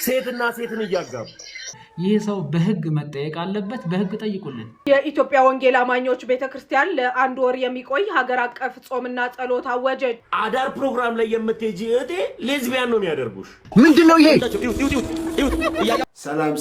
ሴትና ሴትን እያጋቡ ይህ ሰው በህግ መጠየቅ አለበት። በህግ ጠይቁልን። የኢትዮጵያ ወንጌል አማኞች ቤተክርስቲያን ለአንድ ወር የሚቆይ ሀገር አቀፍ ጾምና ጸሎት አወጀች። አዳር ፕሮግራም ላይ የምትሄጂ እህቴ ሌዝቢያን ነው የሚያደርጉሽ። ምንድነው ይሄ?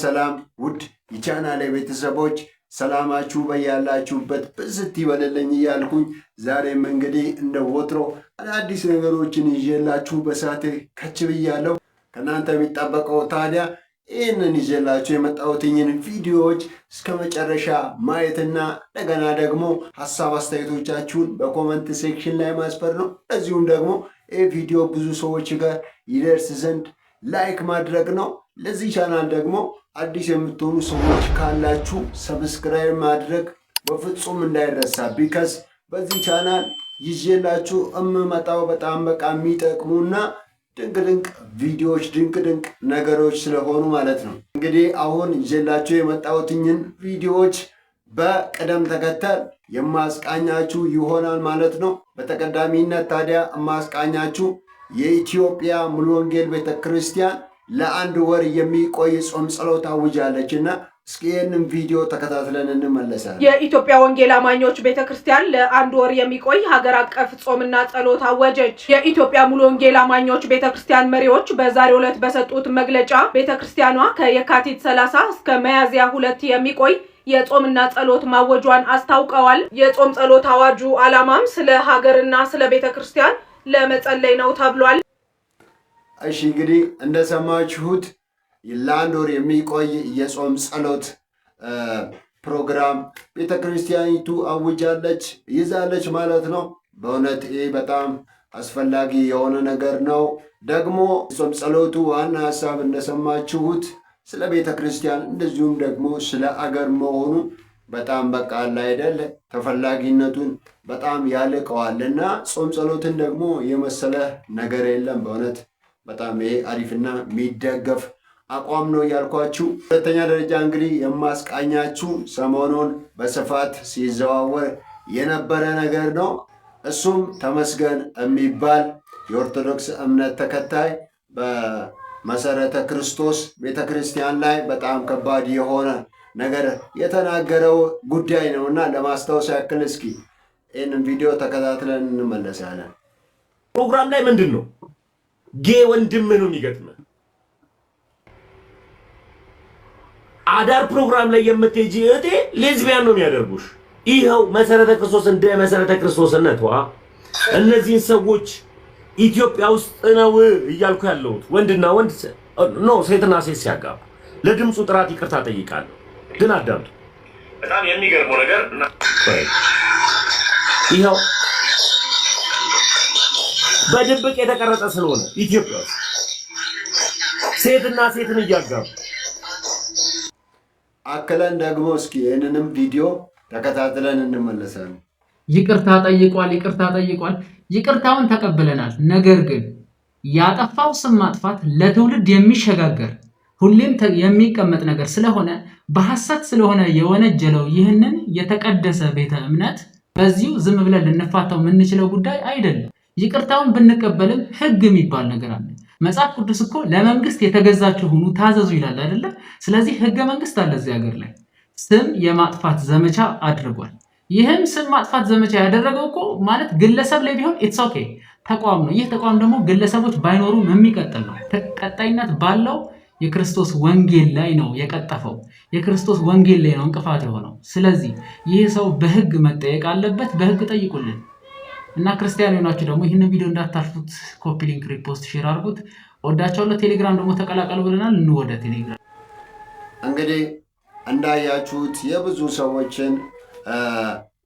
ሰላም ውድ የቻናሌ ቤተሰቦች ሰላማችሁ በያላችሁበት ብዝት ይበልልኝ እያልኩኝ ዛሬም እንግዲህ እንደ ወትሮ አዳዲስ ነገሮችን ይዤላችሁ በሳቴ ከች ብያለሁ። ከናንተ የሚጠበቀው ታዲያ ይህንን ይዤላችሁ የመጣሁትኝን ቪዲዮዎች እስከ መጨረሻ ማየትና እንደገና ደግሞ ሀሳብ አስተያየቶቻችሁን በኮመንት ሴክሽን ላይ ማስፈር ነው። እዚሁም ደግሞ ይህ ቪዲዮ ብዙ ሰዎች ጋር ይደርስ ዘንድ ላይክ ማድረግ ነው። ለዚህ ቻናል ደግሞ አዲስ የምትሆኑ ሰዎች ካላችሁ ሰብስክራይብ ማድረግ በፍጹም እንዳይረሳ። ቢካዝ በዚህ ቻናል ይዤላችሁ እምመጣው በጣም በቃ የሚጠቅሙና ድንቅ ቪዲዮዎች ድንቅ ነገሮች ስለሆኑ ማለት ነው። እንግዲህ አሁን ይዤላችሁ የመጣሁትኝን ቪዲዮዎች በቅደም ተከተል የማስቃኛችሁ ይሆናል ማለት ነው። በተቀዳሚነት ታዲያ የማስቃኛችሁ የኢትዮጵያ ሙሉ ወንጌል ቤተክርስቲያን ለአንድ ወር የሚቆይ ጾም ጸሎት አውጃለችና እስኪ ይህንን ቪዲዮ ተከታትለን እንመለሳለን። የኢትዮጵያ ወንጌል አማኞች ቤተክርስቲያን ለአንድ ወር የሚቆይ ሀገር አቀፍ ጾምና ጸሎት አወጀች። የኢትዮጵያ ሙሉ ወንጌል አማኞች ቤተክርስቲያን መሪዎች በዛሬው ዕለት በሰጡት መግለጫ ቤተክርስቲያኗ ከየካቲት 30 እስከ ሚያዝያ 2 የሚቆይ የጾምና ጸሎት ማወጇን አስታውቀዋል። የጾም ጸሎት አዋጁ ዓላማም ስለ ሀገርና ስለ ቤተክርስቲያን ለመጸለይ ነው ተብሏል። እሺ እንግዲህ እንደሰማችሁት ለአንድ ወር የሚቆይ የጾም ጸሎት ፕሮግራም ቤተክርስቲያኒቱ አውጃለች ይዛለች ማለት ነው። በእውነት ይህ በጣም አስፈላጊ የሆነ ነገር ነው። ደግሞ ጾም ጸሎቱ ዋና ሀሳብ እንደሰማችሁት ስለ ቤተክርስቲያን እንደዚሁም ደግሞ ስለ አገር መሆኑ በጣም በቃ አይደል ተፈላጊነቱን በጣም ያልቀዋልና ጾም ጸሎትን ደግሞ የመሰለ ነገር የለም። በእውነት በጣም ይሄ አሪፍና የሚደገፍ አቋም ነው ያልኳችሁ። ሁለተኛ ደረጃ እንግዲህ የማስቃኛችሁ ሰሞኑን በስፋት ሲዘዋወር የነበረ ነገር ነው። እሱም ተመስገን የሚባል የኦርቶዶክስ እምነት ተከታይ በመሰረተ ክርስቶስ ቤተክርስቲያን ላይ በጣም ከባድ የሆነ ነገር የተናገረው ጉዳይ ነውና ለማስታወስ ያክል እስኪ ይህንን ቪዲዮ ተከታትለን እንመለሳለን። ፕሮግራም ላይ ምንድን ነው ጌ ወንድም ነው የሚገጥመው። አዳር ፕሮግራም ላይ የምትሄጂ እህቴ ሌዝቢያን ነው የሚያደርጉሽ። ይኸው መሰረተ ክርስቶስ እንደ መሰረተ ክርስቶስነቷ እነዚህን ሰዎች ኢትዮጵያ ውስጥ ነው እያልኩ ያለሁት ወንድና ወንድ ሴትና ሴት ሲያጋቡ ለድምፁ ጥራት ይቅርታ ጠይቃለሁ። ግን አዳምጡ። በጣም የሚገርመው ነገር ይኸው በድብቅ የተቀረጸ ስለሆነ ኢትዮጵያ ውስጥ ሴትና ሴትን እያጋቡ አከለን ደግሞ እስኪ ይህንንም ቪዲዮ ተከታትለን እንመለሳለን። ይቅርታ ጠይቋል። ይቅርታውን ተቀብለናል። ነገር ግን ያጠፋው ስም ማጥፋት ለትውልድ የሚሸጋገር ሁሌም የሚቀመጥ ነገር ስለሆነ በሐሰት ስለሆነ የወነጀለው ይህንን የተቀደሰ ቤተ እምነት በዚሁ ዝም ብለን ልንፋታው የምንችለው ጉዳይ አይደለም። ይቅርታውን ብንቀበልም ህግ የሚባል ነገር አለ። መጽሐፍ ቅዱስ እኮ ለመንግስት የተገዛችሁ ሁኑ ታዘዙ ይላል አይደለ? ስለዚህ ህገ መንግስት አለ እዚህ ሀገር ላይ ስም የማጥፋት ዘመቻ አድርጓል። ይህም ስም ማጥፋት ዘመቻ ያደረገው እኮ ማለት ግለሰብ ላይ ቢሆን ኢትስ ኦኬ ተቋም ነው። ይህ ተቋም ደግሞ ግለሰቦች ባይኖሩም የሚቀጥል ነው። ቀጣይነት ባለው የክርስቶስ ወንጌል ላይ ነው የቀጠፈው። የክርስቶስ ወንጌል ላይ ነው እንቅፋት የሆነው። ስለዚህ ይህ ሰው በህግ መጠየቅ አለበት። በህግ ጠይቁልን። እና ክርስቲያን የሆናችሁ ደግሞ ይህንን ቪዲዮ እንዳታልፉት ኮፒ ሊንክ፣ ሪፖስት፣ ሼር አድርጉት። ወዳችኋለሁ። ቴሌግራም ደግሞ ተቀላቀሉ ብለናል። እንወደ ቴሌግራም። እንግዲህ እንዳያችሁት የብዙ ሰዎችን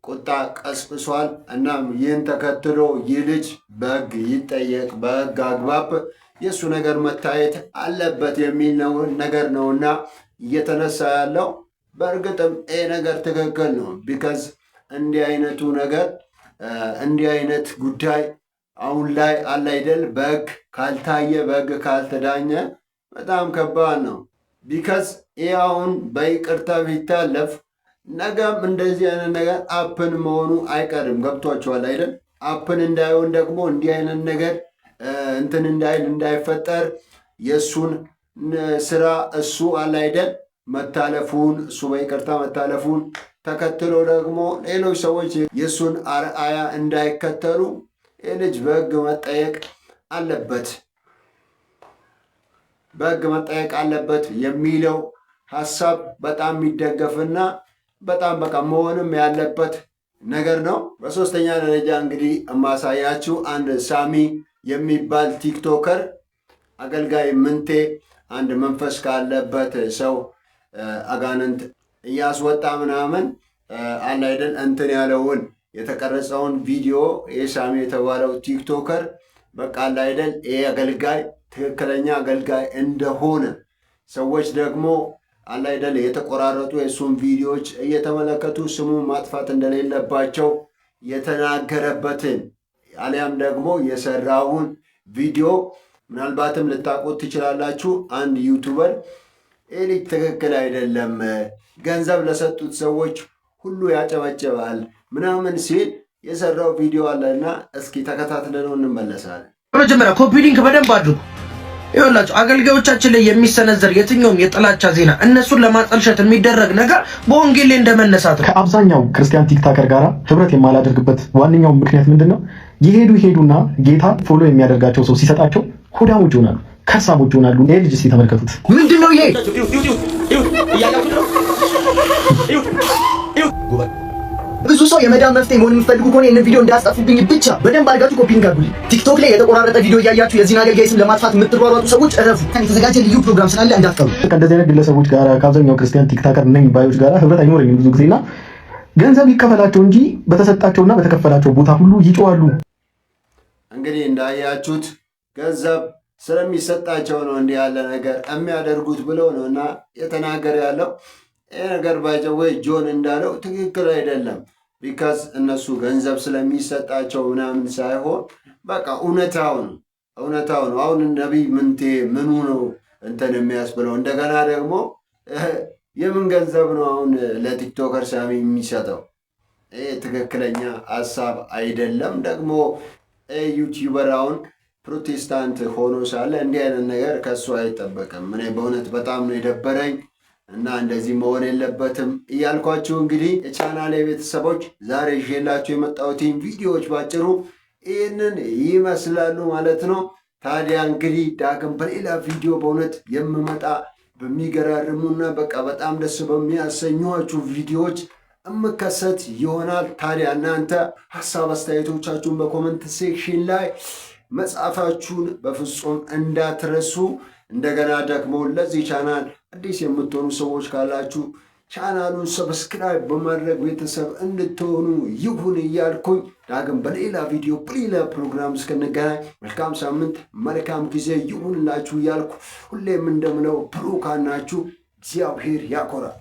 ቁጣ ቀስቅሷል። እናም ይህን ተከትሎ ይህ ልጅ በህግ ይጠየቅ፣ በህግ አግባብ የእሱ ነገር መታየት አለበት የሚል ነገር ነውና እየተነሳ ያለው። በእርግጥም ይህ ነገር ትክክል ነው። ቢካዝ እንዲህ አይነቱ ነገር እንዲህ አይነት ጉዳይ አሁን ላይ አለ አይደል በህግ ካልታየ በህግ ካልተዳኘ በጣም ከባድ ነው። ቢካዝ ይህ አሁን በይቅርታ ቢታለፍ ነገም እንደዚህ አይነት ነገር አፕን መሆኑ አይቀርም። ገብቷቸዋል አይደል? አፕን እንዳይሆን ደግሞ እንዲህ አይነት ነገር እንትን እንዳይፈጠር የእሱን ስራ እሱ አለ አይደል መታለፉን እሱ በይቅርታ መታለፉን ተከትሎ ደግሞ ሌሎች ሰዎች የእሱን አርአያ እንዳይከተሉ ይህ ልጅ በሕግ መጠየቅ አለበት፣ በሕግ መጠየቅ አለበት የሚለው ሀሳብ በጣም የሚደገፍና በጣም በቃ መሆንም ያለበት ነገር ነው። በሶስተኛ ደረጃ እንግዲህ የማሳያችሁ አንድ ሳሚ የሚባል ቲክቶከር አገልጋይ ምንቴ አንድ መንፈስ ካለበት ሰው አጋንንት እያስወጣ ምናምን አለ አይደል እንትን ያለውን የተቀረጸውን ቪዲዮ ሳሚ የተባለው ቲክቶከር በቃ አለ አይደል ይሄ አገልጋይ ትክክለኛ አገልጋይ እንደሆነ ሰዎች ደግሞ አለ አይደል የተቆራረጡ የሱን ቪዲዮዎች እየተመለከቱ ስሙን ማጥፋት እንደሌለባቸው የተናገረበትን አሊያም ደግሞ የሰራውን ቪዲዮ ምናልባትም ልታውቁት ትችላላችሁ። አንድ ዩቱበር ይህ ልጅ ትክክል አይደለም፣ ገንዘብ ለሰጡት ሰዎች ሁሉ ያጨበጭባል ምናምን ሲል የሰራው ቪዲዮ አለና እስኪ ተከታትለነው እንመለሳለን። በመጀመሪያ ኮፒ ሊንክ በደንብ አድርጉ። ይኸውላችሁ አገልጋዮቻችን ላይ የሚሰነዘር የትኛውም የጥላቻ ዜና እነሱን ለማጠልሸት የሚደረግ ነገር በወንጌል ላይ እንደመነሳት ነው። ከአብዛኛው ክርስቲያን ቲክታከር ጋር ህብረት የማላደርግበት ዋነኛው ምክንያት ምንድነው? ይሄዱና ጌታ ፎሎ የሚያደርጋቸው ሰው ሲሰጣቸው ሆዳሞች ይሆናሉ፣ ከርሳሞች ይሆናሉ። ይሄ ልጅ እስኪ ተመልከቱት። ምንድነው ይሄ? ብዙ ሰው የመዳን መፍትሄ መሆን የሚፈልጉ ከሆነ ይህንን ቪዲዮ እንዳያስጠፉብኝ ብቻ በደንብ አድርጋችሁ ኮፒ አድርጉልኝ። ቲክቶክ ላይ የተቆራረጠ ቪዲዮ እያያችሁ የዚህን አገልጋይ ስም ለማጥፋት የምትሯሯጡ ሰዎች እረፉ። የተዘጋጀ ልዩ ፕሮግራም ስላለ እንዳትቀሩ። ከእንደዚህ አይነት ግለሰቦች ጋር ከአብዛኛው ክርስቲያን ቲክታከር ነኝ ባዮች ጋር ህብረት አይኖረኝም ብዙ ጊዜና ገንዘብ ይከፈላቸው እንጂ በተሰጣቸውና በተከፈላቸው ቦታ ሁሉ ይጮዋሉ። እንግዲህ እንዳያችሁት ገንዘብ ስለሚሰጣቸው ነው እንዲህ ያለ ነገር የሚያደርጉት ብለው ነው እና የተናገረ ያለው። ይህ ነገር ባይዘወይ ጆን እንዳለው ትክክል አይደለም። ቢካዝ እነሱ ገንዘብ ስለሚሰጣቸው ምናምን ሳይሆን በቃ እውነታው ነው። አሁን ነቢይ ምንቴ ምኑ ነው እንትን የሚያስብለው? እንደገና ደግሞ የምን ገንዘብ ነው አሁን ለቲክቶከር ሳሚ የሚሰጠው? ይህ ትክክለኛ ሀሳብ አይደለም። ደግሞ ዩቲዩበር አሁን ፕሮቴስታንት ሆኖ ሳለ እንዲህ አይነት ነገር ከእሱ አይጠበቅም። እኔ በእውነት በጣም ነው የደበረኝ እና እንደዚህ መሆን የለበትም እያልኳችሁ እንግዲህ የቻናሌ ቤተሰቦች ዛሬ ይዤላችሁ የመጣሁትን ቪዲዮዎች ባጭሩ ይህንን ይመስላሉ ማለት ነው። ታዲያ እንግዲህ ዳግም በሌላ ቪዲዮ በእውነት የምመጣ በሚገራርሙና በቃ በጣም ደስ በሚያሰኟችሁ ቪዲዮዎች እምከሰት ይሆናል። ታዲያ እናንተ ሀሳብ አስተያየቶቻችሁን በኮመንት ሴክሽን ላይ መጻፋችሁን በፍጹም እንዳትረሱ። እንደገና ደግሞ ለዚህ ቻናል አዲስ የምትሆኑ ሰዎች ካላችሁ ቻናሉን ሰብስክራይብ በማድረግ ቤተሰብ እንድትሆኑ ይሁን እያልኩኝ ዳግም በሌላ ቪዲዮ በሌላ ፕሮግራም እስክንገናኝ መልካም ሳምንት መልካም ጊዜ ይሁንላችሁ እያልኩ ሁሌም እንደምለው ብሩካን ናችሁ። እግዚአብሔር ያኮራል።